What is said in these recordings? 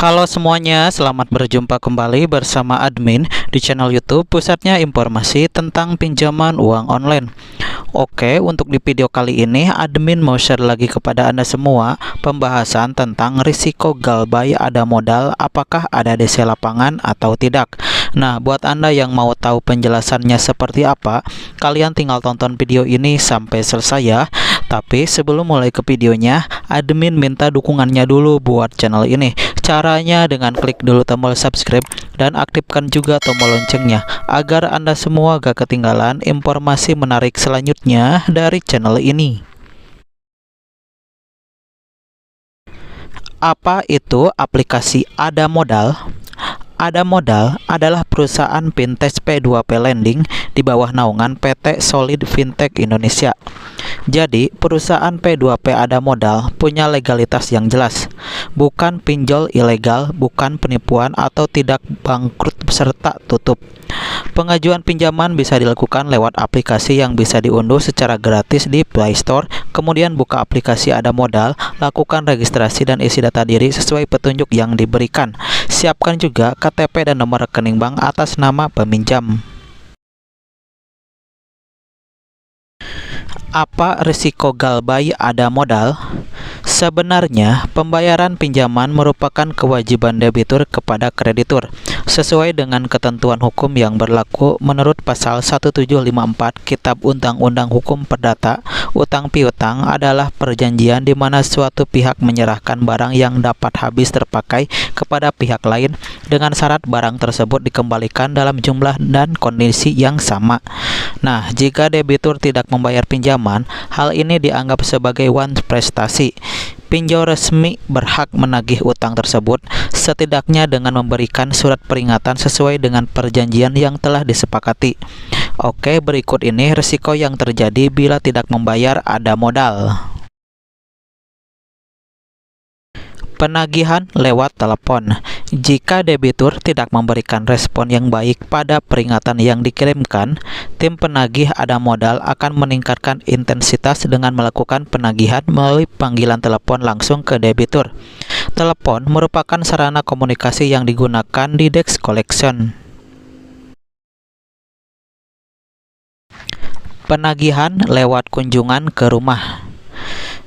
Halo semuanya, selamat berjumpa kembali bersama admin di channel YouTube pusatnya informasi tentang pinjaman uang online. Oke, untuk di video kali ini admin mau share lagi kepada Anda semua pembahasan tentang risiko galbay ada modal, apakah ada DC lapangan atau tidak. Nah, buat Anda yang mau tahu penjelasannya seperti apa, kalian tinggal tonton video ini sampai selesai ya. Tapi sebelum mulai ke videonya, admin minta dukungannya dulu buat channel ini. Caranya dengan klik dulu tombol subscribe dan aktifkan juga tombol loncengnya agar Anda semua gak ketinggalan informasi menarik selanjutnya dari channel ini. Apa itu aplikasi Ada Modal? Ada Modal adalah perusahaan fintech P2P lending di bawah naungan PT Solid Fintech Indonesia. Jadi, perusahaan P2P Ada Modal punya legalitas yang jelas, bukan pinjol ilegal, bukan penipuan atau tidak bangkrut serta tutup. Pengajuan pinjaman bisa dilakukan lewat aplikasi yang bisa diunduh secara gratis di Play Store. Kemudian buka aplikasi Ada Modal, lakukan registrasi dan isi data diri sesuai petunjuk yang diberikan. Siapkan juga KTP dan nomor rekening bank atas nama peminjam. Apa risiko galbay ada modal? Sebenarnya, pembayaran pinjaman merupakan kewajiban debitur kepada kreditur sesuai dengan ketentuan hukum yang berlaku menurut pasal 1754 Kitab Undang-Undang Hukum Perdata. Utang piutang adalah perjanjian di mana suatu pihak menyerahkan barang yang dapat habis terpakai kepada pihak lain dengan syarat barang tersebut dikembalikan dalam jumlah dan kondisi yang sama. Nah, jika debitur tidak membayar pinjaman, hal ini dianggap sebagai prestasi. Pinjol resmi berhak menagih utang tersebut setidaknya dengan memberikan surat peringatan sesuai dengan perjanjian yang telah disepakati. Oke, berikut ini risiko yang terjadi bila tidak membayar ada modal. Penagihan lewat telepon. Jika debitur tidak memberikan respon yang baik pada peringatan yang dikirimkan, tim penagih ada modal akan meningkatkan intensitas dengan melakukan penagihan melalui panggilan telepon langsung ke debitur. Telepon merupakan sarana komunikasi yang digunakan di desk collection. Penagihan lewat kunjungan ke rumah.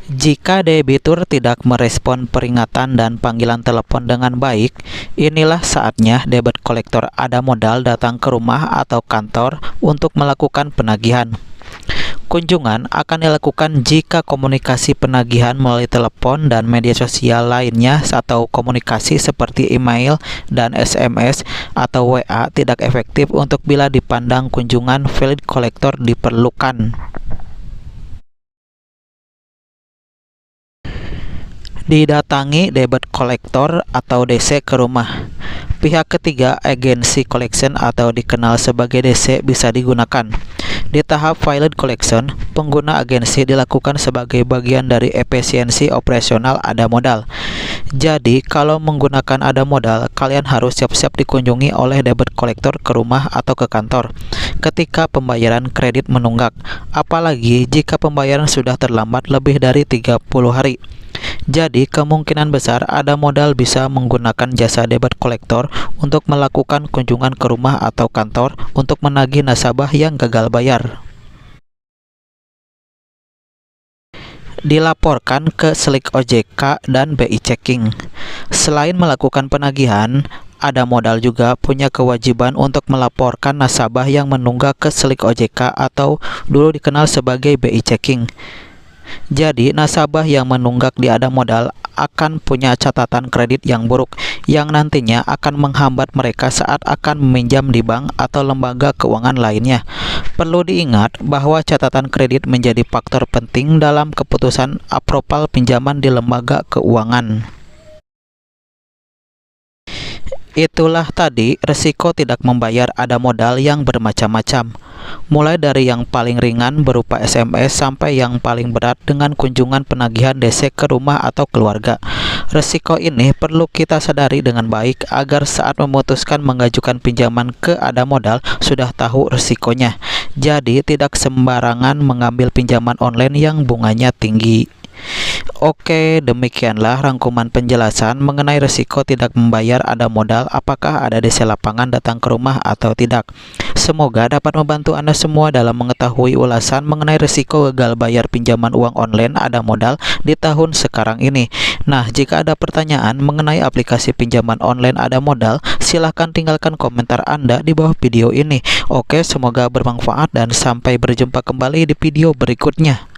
Jika debitur tidak merespon peringatan dan panggilan telepon dengan baik, inilah saatnya debit kolektor ada modal datang ke rumah atau kantor untuk melakukan penagihan. Kunjungan akan dilakukan jika komunikasi penagihan melalui telepon dan media sosial lainnya atau komunikasi seperti email dan SMS atau WA tidak efektif untuk bila dipandang kunjungan valid kolektor diperlukan. Didatangi debit kolektor atau DC ke rumah. Pihak ketiga, agensi collection atau dikenal sebagai DC, bisa digunakan. Di tahap valid collection, pengguna agensi dilakukan sebagai bagian dari efisiensi operasional ada modal. Jadi, kalau menggunakan ada modal, kalian harus siap-siap dikunjungi oleh debit kolektor ke rumah atau ke kantor ketika pembayaran kredit menunggak, apalagi jika pembayaran sudah terlambat lebih dari 30 hari. Jadi, kemungkinan besar ada modal bisa menggunakan jasa debit kolektor untuk melakukan kunjungan ke rumah atau kantor untuk menagih nasabah yang gagal bayar. Dilaporkan ke Slik OJK dan BI Checking. Selain melakukan penagihan, ada modal juga punya kewajiban untuk melaporkan nasabah yang menunggak ke Slik OJK atau dulu dikenal sebagai BI Checking. Jadi, nasabah yang menunggak di ada modal akan punya catatan kredit yang buruk yang nantinya akan menghambat mereka saat akan meminjam di bank atau lembaga keuangan lainnya. Perlu diingat bahwa catatan kredit menjadi faktor penting dalam keputusan approval pinjaman di lembaga keuangan. Itulah tadi risiko tidak membayar ada modal yang bermacam-macam, mulai dari yang paling ringan berupa SMS sampai yang paling berat dengan kunjungan penagihan DC ke rumah atau keluarga. Risiko ini perlu kita sadari dengan baik agar saat memutuskan mengajukan pinjaman ke ada modal sudah tahu risikonya. Jadi tidak sembarangan mengambil pinjaman online yang bunganya tinggi. Oke, demikianlah rangkuman penjelasan mengenai risiko tidak membayar ada modal, apakah ada DC lapangan datang ke rumah atau tidak. Semoga dapat membantu Anda semua dalam mengetahui ulasan mengenai risiko gagal bayar pinjaman uang online ada modal di tahun sekarang ini. Nah, jika ada pertanyaan mengenai aplikasi pinjaman online ada modal, silahkan tinggalkan komentar Anda di bawah video ini. Oke, semoga bermanfaat dan sampai berjumpa kembali di video berikutnya.